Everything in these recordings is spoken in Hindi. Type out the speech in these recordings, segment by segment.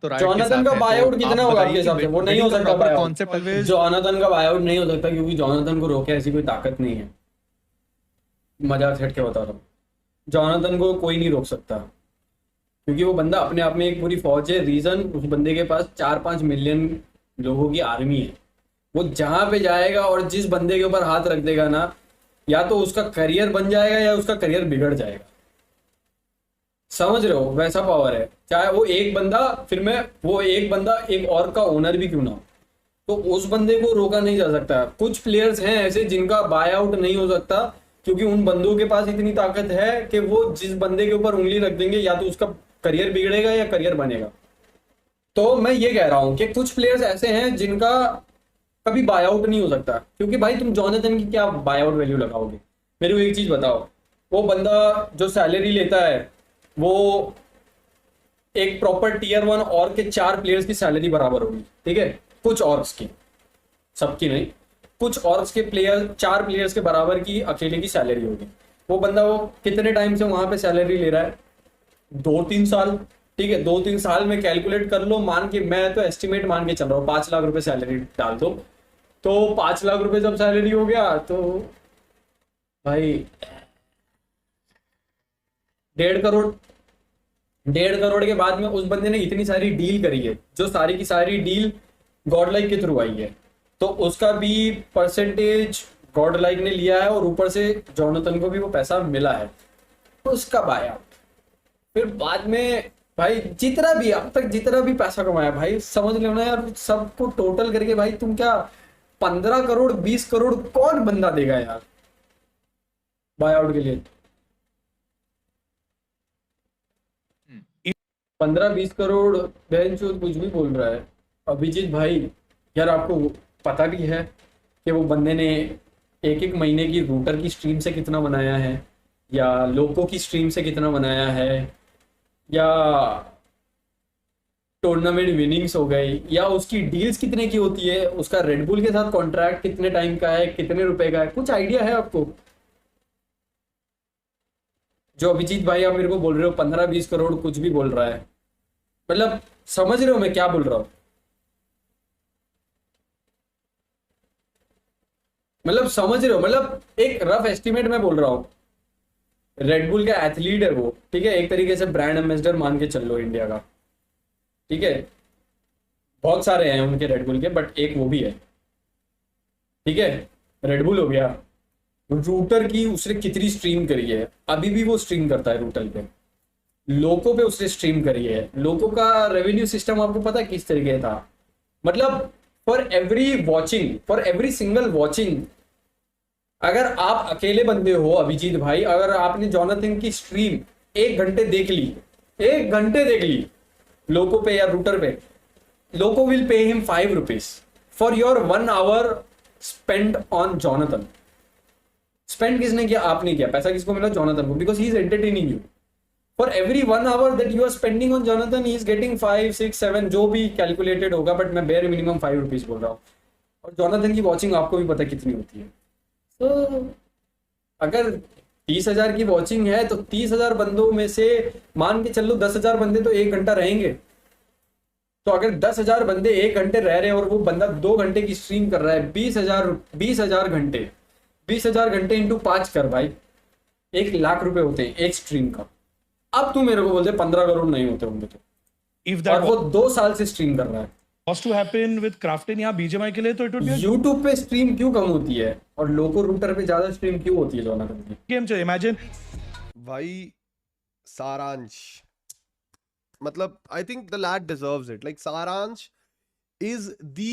तो राइट के जॉनथन साथ का है। बायआउट तो कितना आप होगा आपके बताइए हिसाब से? कि वो नहीं हो बिडिंग का सकता proper buyout. Concept always Jonathan का बायआउट नहीं हो सकता क्योंकि जॉनथन को रोके ऐसी कोई ताकत नहीं है। मजाक छट के बता रहा हूँ। जॉनथन को कोई नहीं रोक सकता क्योंकि वो बंदा अपने आप में एक पूरी फौज है। रीजन, उस बंदे के पास 4-5 मिलियन लोगों की आर्मी है। वो जहां पे जाएगा और जिस बंदे के ऊपर हाथ रख देगा ना, या तो उसका करियर बन जाएगा या उसका करियर बिगड़ जाएगा। समझ रहे हो? वैसा पावर है। चाहे वो एक बंदा, फिर मैं वो एक बंदा एक और का ओनर भी क्यों ना हो, तो उस बंदे को रोका नहीं जा सकता। कुछ प्लेयर्स हैं ऐसे जिनका बाय आउट नहीं हो सकता क्योंकि उन बंदों के पास इतनी ताकत है कि वो जिस बंदे के ऊपर उंगली रख देंगे या तो उसका करियर बिगड़ेगा या करियर बनेगा। तो मैं ये कह रहा हूं कि कुछ प्लेयर्स ऐसे हैं जिनका कभी बाय आउट नहीं हो सकता क्योंकि भाई तुम जॉनथन की क्या बाय आउट वैल्यू लगाओगे? मेरे को एक चीज बताओ, वो बंदा जो सैलरी लेता है वो एक प्रॉपर टीयर 1 और के 4 प्लेयर्स की सैलरी बराबर होगी, ठीक है? कुछ ऑर्क्स की, सबकी नहीं, कुछ ऑर्क्स के प्लेयर 4 प्लेयर्स के बराबर की अकेले की सैलरी होगी। वो बंदा वो कितने टाइम से वहां पे सैलरी ले रहा है? 2-3 साल। ठीक है, 2-3 साल में कैलकुलेट कर लो, मान के मैं तो एस्टिमेट मान के चल रहा हूँ 5 लाख रुपए सैलरी डाल दो। तो 5 लाख रुपए जब सैलरी हो गया तो भाई 1.5 करोड़। 1.5 करोड़ के बाद में उस बंदे ने इतनी सारी डील करी है, जो सारी की सारी डील गॉडलाइक के थ्रू आई है, तो उसका भी परसेंटेज गॉडलाइक ने लिया है और ऊपर से जॉनथन को भी वो पैसा मिला है, तो उसका बाया। फिर बाद में भाई जितना भी अब तक जितना भी पैसा कमाया भाई, समझ लो ना यार, सबको टोटल करके भाई तुम क्या 15 करोड़ 20 करोड़ कौन बंदा देगा यार बाय आउट के लिए? 15-20 करोड़ बहन चोद कुछ भी बोल रहा है अभिजीत भाई। यार आपको पता भी है कि वो बंदे ने एक एक महीने की रूटर की स्ट्रीम से कितना बनाया है, या लोको की स्ट्रीम से कितना बनाया है, या टूर्नामेंट विनिंग्स हो गई, या उसकी डील्स कितने की होती है, उसका रेडबुल के साथ कॉन्ट्रैक्ट कितने टाइम का है, कितने रुपए का है, कुछ आइडिया है आपको? जो अभिजीत भाई आप मेरे को बोल रहे हो 15-20 करोड़ कुछ भी बोल रहा है, मतलब समझ रहे हो मैं क्या बोल रहा हूँ? मतलब समझ रहे हो? मतलब एक रफ एस्टिमेट मैं बोल रहा हूँ। रेडबुल का एथलीट है वो, ठीक है, एक तरीके से ब्रांड एम्बेसडर मान के चल लो इंडिया का, ठीक है? बहुत सारे हैं उनके रेडबुल के, बट एक वो भी है, ठीक है? रेडबुल हो गया। रूटर की उसने कितनी स्ट्रीम करी है, अभी भी वो स्ट्रीम करता है रूटर पे। लोको पे उसने स्ट्रीम करी है। लोको का रेवेन्यू सिस्टम आपको पता है किस तरीके था? मतलब फॉर एवरी सिंगल वॉचिंग, अगर आप अकेले बंदे हो अभिजीत भाई, अगर आपने जॉनथन की स्ट्रीम 1 घंटे देख ली, 1 घंटे देख ली लोको पे या रूटर पे, Loco will pay him 5 rupees for your 1 hour spend on Jonathan. Spend किसने किया? आपने किया। पैसा किसको मिला? जॉनथन को, because he is entertaining you. For every 1 hour that you are spending on Jonathan he is getting 5-6-7 जो भी कैलकुलेटेड होगा, बट मैं बेयर मिनिमम 5 रुपीज बोल रहा हूँ। और जॉनथन की वॉचिंग आपको भी पता कितनी होती है। तो अगर 30,000 की वॉचिंग है तो 30,000 बंदों में से मान के चलो 10,000 बंदे तो 1 घंटा रहेंगे। तो अगर 10,000 बंदे 1 घंटे रह रहे हैं और वो बंदा 2 घंटे की स्ट्रीम कर रहा है, 20,000 घंटे, 20,000 घंटे इंटू 5 कर भाई, 1 लाख रुपए होते हैं एक स्ट्रीम का। अब तू मेरे को बोलते 15 करोड़ नहीं होते होंगे तो, If और that वो 2 साल से स्ट्रीम कर रहा है। was to happen with Krafton यहाँ BGMI के लिए, तो it would be a YouTube पे स्ट्रीम क्यों कम होती है और लोको रूटर पे ज्यादा स्ट्रीम क्यों होती है जोनाथन की? game changer. Imagine भाई सारांश, मतलब I think the lad deserves it. Like Saransh is the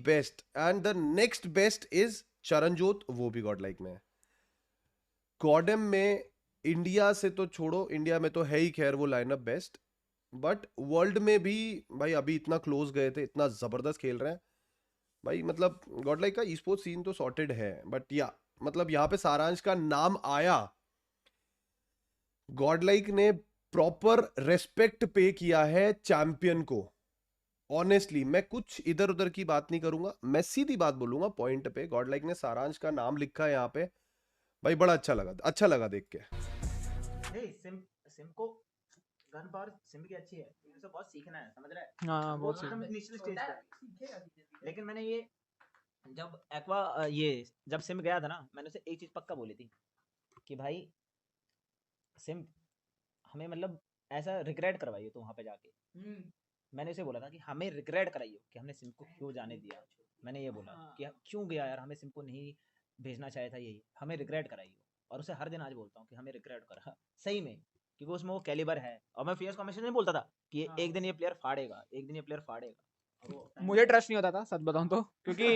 best and the next best is Charanjot, वो भी गॉडलाइक में है। गॉडम में इंडिया से तो छोड़ो, इंडिया में तो है ही खैर वो लाइनअप बेस्ट, बट वर्ल्ड में भी भाई अभी इतना क्लोज गए थे, इतना जबरदस्त खेल रहे हैं भाई। मतलब गॉडलाइक का ई स्पोर्ट्स सीन तो सॉर्टेड है, बट या मतलब यहाँ पे सारांश का नाम आया, गॉडलाइक ने प्रॉपर रेस्पेक्ट पे किया है चैंपियन को। ऑनेस्टली मैं कुछ इधर उधर की बात नहीं करूंगा, मैं सीधी बात बोलूंगा पॉइंट पे। गॉडलाइक ने सारांश का नाम लिखा है यहाँ पे भाई, बड़ा अच्छा लगा देख के। सिम को गन पावर सिम की अच्छी है। मेरे से बहुत सीखना है, समझ रहा है? हाँ वो बहुत एकदम सही। निचले स्टेज पे। लेकिन मैंने ये जब एक्वा ये जब सिम गया था ना, मैंने उसे एक चीज पक्का बोली थी कि भाई सिम हमें मतलब ऐसा रिग्रेट करवाइए तो वहां पे जाके। मैंने उसे बोला था कि हमें रिग्रेट कराइए कि हमने सिम को क्यों जाने दिया। मैंने ये बोला कि क्यों गया यार, हमें सिम को नहीं भेजना चाहिए था, यही हमें रिग्रेट कराइए। और उसे हर दिन आज बोलता हूँ कि हमें रिग्रेट करा सही में, क्योंकि उसमें वो कैलिबर है। और मैं फीएस कमीशन में बोलता था कि एक दिन ये प्लेयर फाड़ेगा, एक दिन ये प्लेयर फाड़ेगा। मुझे ट्रस्ट नहीं होता था सच बताऊं तो, क्योंकि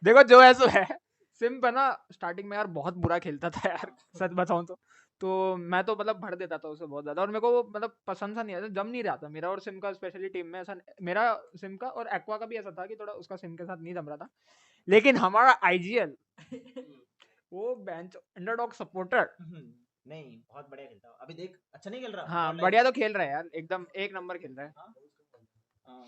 देखो जो है सो है। सिम्प है ना, स्टार्टिंग में यार बहुत बुरा खेलता था यार, सच बताऊं तो मैं तो मतलब भर देता था उसे बहुत ज्यादा, और मेरे को वो मतलब पसंद सा नहीं आता, जम नहीं रहा था मेरा और सिम का, स्पेशली टीम में ऐसा। मेरा सिम का और एक्वा का भी ऐसा था कि थोड़ा उसका सिम के साथ नहीं जम रहा था। लेकिन हमारा आईजीएल वो बेंच अंडरडॉग सपोर्टर, नहीं बहुत बढ़िया खेलता है। अभी देख अच्छा नहीं खेल रहा हाँ ऑनलाइन। बढ़िया तो खेल रहा है यार, एकदम एक नंबर खेल रहा है। हाँ,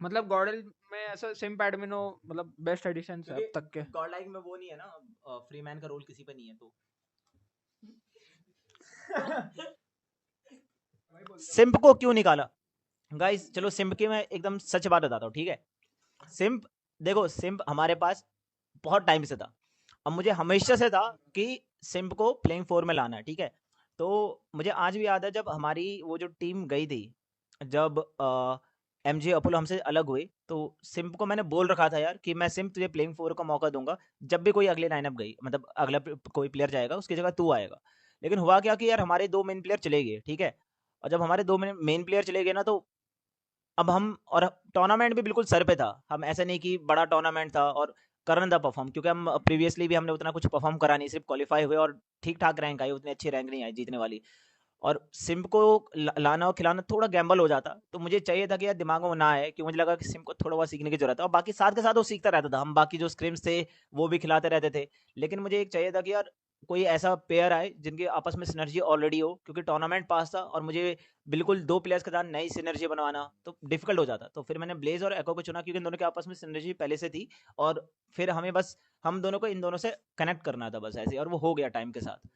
मतलब गॉडल में ऐसा सिम्प एडमिनो मतलब बेस्ट एडिशन है अब तक के। गॉड लाइक में वो नहीं है ना, फ्री मैन का रोल किसी पे नहीं है तो सिम्प को क्यों निकाला गाइस? चलो सिम्प की मैं एकदम सच बात बताता हूँ, ठीक है? सिम्प देखो, सिम्प हमारे पास बहुत टाइम से था। अब मुझे हमेशा से था कि सिम्प को प्लेइंग 4 में लाना है, ठीक है? तो मुझे आज भी याद है जब हमारी वो जो टीम गई थी, जब एमजे अपोलो हमसे अलग हुए, तो सिम्प को मैंने बोल रखा था यार कि मैं सिम्प तुझे प्लेइंग 4 का मौका दूंगा जब भी कोई अगले लाइनअप गई, मतलब अगला कोई प्लेयर जाएगा उसकी जगह तू आएगा। लेकिन हुआ क्या कि यार हमारे 2 मेन प्लेयर चले गए, ठीक है? और जब हमारे 2 मेन प्लेयर चले गए ना, तो अब हम और टूर्नामेंट भी बिल्कुल सर पे था। हम ऐसा नहीं कि बड़ा टूर्नामेंट था और करना था परफॉर्म, क्योंकि हम प्रीवियसली भी हमने उतना कुछ परफॉर्म करा नहीं, सिर्फ क्वालिफाई हुए और ठीक ठाक रैंक आई, उतनी अच्छी रैंक नहीं आई जीतने वाली। और सिम को लाना और खिलाना थोड़ा गैम्बल हो जाता, तो मुझे चाहिए था कि यार दिमाग में ना आए, कि मुझे लगा कि सिम को थोड़ा बहुत सीखने की जरूरत है। और बाकी साथ के साथ वो सीखता रहता था, हम बाकी जो स्क्रिम्स थे वो भी खिलाते रहते थे। लेकिन मुझे एक चाहिए था कि यार कोई ऐसा पेयर आए जिनके आपस में सिनर्जी ऑलरेडी हो, क्योंकि टूर्नामेंट पास था और मुझे बिल्कुल 2 प्लेयर्स के साथ नई सिनर्जी बनवाना तो डिफिकल्ट हो जाता। तो फिर मैंने ब्लेज और एको को चुना, क्योंकि इन दोनों के आपस में सिनर्जी पहले से थी, और फिर हमें बस हम दोनों को इन दोनों से कनेक्ट करना था बस ऐसे, और वो हो गया टाइम के साथ।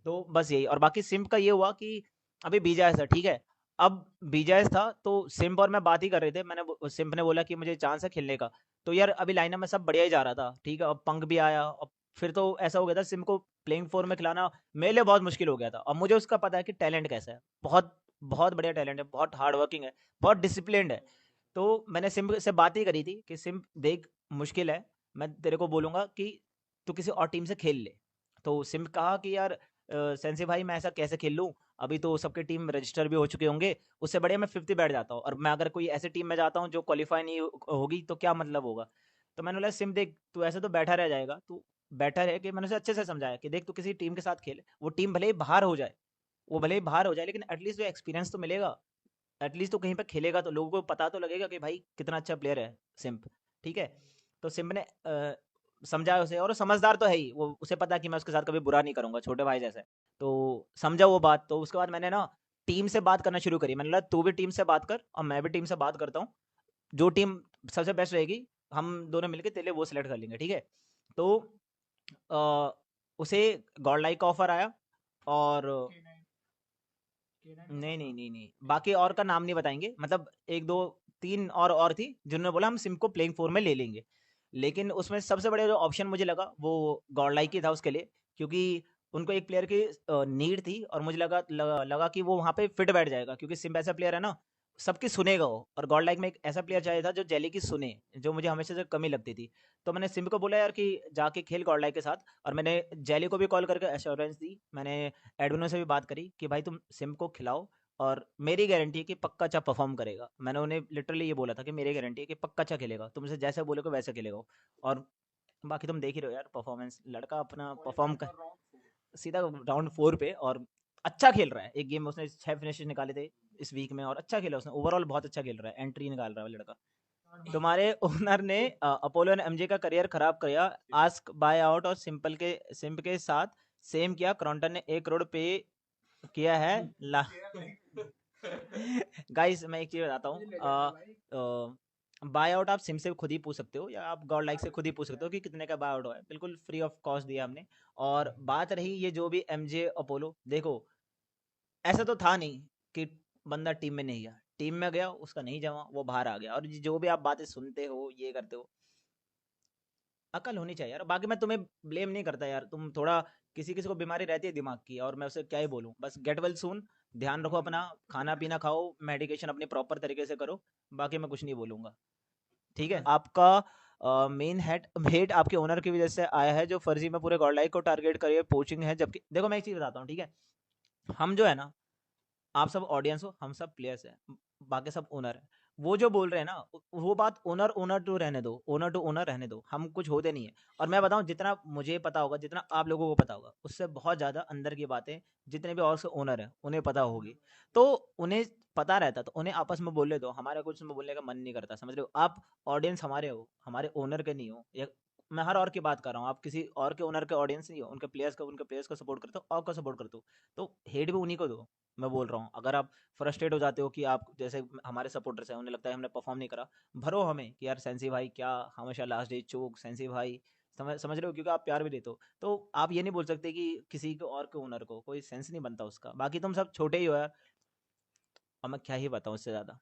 तो बस यही। और बाकी सिम्प का ये हुआ कि अभी बीजाएस था, ठीक है? अब बीजाएस था तो सिम्प और मैं बात ही कर रहे थे, सिम्प ने बोला कि मुझे चांस है खेलने का। तो यार अभी लाइनअप में सब बढ़िया ही जा रहा था, ठीक है? अब पंक भी आया, अब फिर तो ऐसा हो गया था सिम्प को प्लेइंग 4 में खिलाना मेरे लिए बहुत मुश्किल हो गया था। और मुझे उसका पता है कि टैलेंट कैसा है, बहुत बहुत बढ़िया टैलेंट है, बहुत हार्ड वर्किंग है, बहुत डिसिप्लिन्ड है। तो मैंने सिम्प से बात ही करी थी कि सिम्प देख, मुश्किल है, मैं तेरे को बोलूंगा कि तू किसी और टीम से खेल ले। तो सिम्प कहा कि यार सेंसी भाई मैं ऐसा कैसे खेल लूँ, अभी तो सबके टीम रजिस्टर भी हो चुके होंगे, उससे बढ़िया मैं 50 बैठ जाता हूँ, और मैं अगर कोई ऐसी टीम में जाता हूँ जो क्वालिफाई नहीं होगी तो क्या मतलब होगा। तो मैंने बोला सिम देख, तू ऐसे तो बैठा रह जाएगा, तू बेटर है कि मैंने उसे अच्छे से समझाया कि देख तू किसी टीम के साथ खेल, वो टीम भले ही बाहर हो जाए, वो भले ही बाहर हो जाए, लेकिन एटलीस्ट जो एक्सपीरियंस तो मिलेगा, एटलीस्ट तो कहीं पे खेलेगा तो लोगों को पता तो लगेगा कि भाई कितना अच्छा प्लेयर है सिम्प, ठीक है? तो सिम्प ने समझाया उसे, और वो समझदार तो है ही, वो उसे पता है कि मैं उसके साथ कभी बुरा नहीं करूंगा, छोटे भाई जैसे। तो समझा वो बात। तो उसके बाद मैंने ना टीम से बात करना शुरू करी, मैंने बोला तू भी टीम से बात कर और मैं भी टीम से बात करता हूँ, जो टीम सबसे बेस्ट रहेगी हम दोनों मिलकर तेरे लिए वो सिलेक्ट कर लेंगे, ठीक है? तो अ, उसे गॉड लाइक का ऑफर आया, और नहीं, बाकी और का नाम नहीं बताएंगे, मतलब 1 2 3 और थी जिन्होंने बोला हम सिम को प्लेइंग 4 में ले लेंगे। लेकिन उसमें सबसे बड़ा जो ऑप्शन मुझे लगा वो गॉड लाइक ही था उसके लिए, क्योंकि उनको एक प्लेयर की नीड थी, और मुझे लगा कि वो वहाँ पे फिट बैठ जाएगा, क्योंकि सिम ऐसा प्लेयर है ना, सबकी सुनेगा वो, और गॉड लाइक में एक ऐसा प्लेयर चाहिए था जो जेली की सुने, जो मुझे हमेशा से कमी लगती थी। तो मैंने सिम को बोला यार कि जाके खेल गॉड लाइक के साथ, और मैंने जेली को भी कॉल करके एश्योरेंस दी, मैंने एडमिनो से भी बात करी कि भाई तुम सिम को खिलाओ, और मेरी गारंटी है कि पक्का अच्छा परफॉर्म करेगा। मैंने उन्हें लिटरली ये बोला था कि मेरी गारंटी है कि पक्का अच्छा खेलेगा, तुम उसे जैसे बोलोगे वैसे खेलेगा वो। और बाकी तुम देख ही रहे हो यार परफॉर्मेंस, लड़का अपना परफॉर्म कर सीधा राउंड 4 पे, और अच्छा खेल रहा है। एक गेम में उसने 6 फिनिशेस निकाले थे इस वीक में, और अच्छा खेला उसने, ओवरऑल बहुत अच्छा खेल रहा है, एंट्री निकाल रहा है वो लड़का। तुम्हारे ओनर ने अपोलो ने एमजे का करियर खराब किया, आस्क बाय आउट और सिंप के साथ सेम किया, क्रॉन्टन ने 1 करोड़ पे किया है गाइस मैं एक चीज बताता हूँ, बाय आउट आप सिम से खुद ही पूछ सकते हो, या आप गॉड लाइक से खुद ही पूछ सकते हो कि कितने का बाय आउट हुआ है, बिल्कुल फ्री ऑफ कॉस्ट दिया हमने। और बात रही ये जो भी एमजे अपोलो, देखो ऐसा तो था नहीं कि बंदा टीम में नहीं गया, टीम में गया, उसका नहीं जमा, वो बाहर आ गया। और जो भी आप बातें सुनते हो, ये करते हो, अकल होनी चाहिए यार। बाकी मैं तुम्हें ब्लेम नहीं करता यार, तुम थोड़ा किसी किसी को बीमारी रहती है दिमाग की, और मैं उसे क्या ही बोलूं। बस गेट वेल सून, ध्यान रखो अपना, खाना पीना खाओ, मेडिकेशन अपनी प्रॉपर तरीके से करो। बाकी मैं कुछ नहीं बोलूंगा, ठीक है। आपका मेन हेट आपके ओनर की वजह से आया है, जो फर्जी में पूरे गॉडलाइक को टारगेट करिए पोचिंग है। जबकि देखो मैं एक चीज बताता हूँ, ठीक है, हम जो है ना, आप सब ऑडियंस हो, हम सब प्लेयर्स हैं, बाकी सब ओनर है। वो जो बोल रहे हैं ना, वो बात ओनर ओनर टू रहने दो, ओनर टू ओनर रहने दो, हम कुछ होते नहीं है। और मैं बताऊं, जितना मुझे पता होगा, जितना आप लोगों को पता होगा, उससे बहुत ज़्यादा अंदर की बातें जितने भी और से ओनर हैं उन्हें पता होगी। तो उन्हें पता रहता, तो उन्हें आपस में बोलने दो, हमारा कुछ में बोलने का मन नहीं करता, समझ रहे हो। आप ऑडियंस हमारे हो, हमारे ओनर के नहीं हो। या मैं हर और की बात कर रहा हूँ, आप किसी और के ओनर के ऑडियंस नहीं हो, उनके प्लेयर्स को सपोर्ट करते हो और को सपोर्ट करते हो। तो हेट भी उन्हीं को दो। मैं बोल रहा हूँ, अगर आप फ्रस्ट्रेट हो जाते हो कि आप जैसे हमारे सपोर्टर्स हैं, उन्हें लगता है हमने परफॉर्म नहीं करा, भरो हमें कि यार सेंसी भाई क्या हमेशा लास्ट डे चोक, सेंसी भाई, समझ समझ रहे हो, क्योंकि आप प्यार भी देते हो। तो आप ये नहीं बोल सकते कि किसी को और के ओनर को, कोई सेंस नहीं बनता उसका। बाकी तुम सब छोटे ही हो यार, और मैं क्या ही बताऊँ इससे ज़्यादा।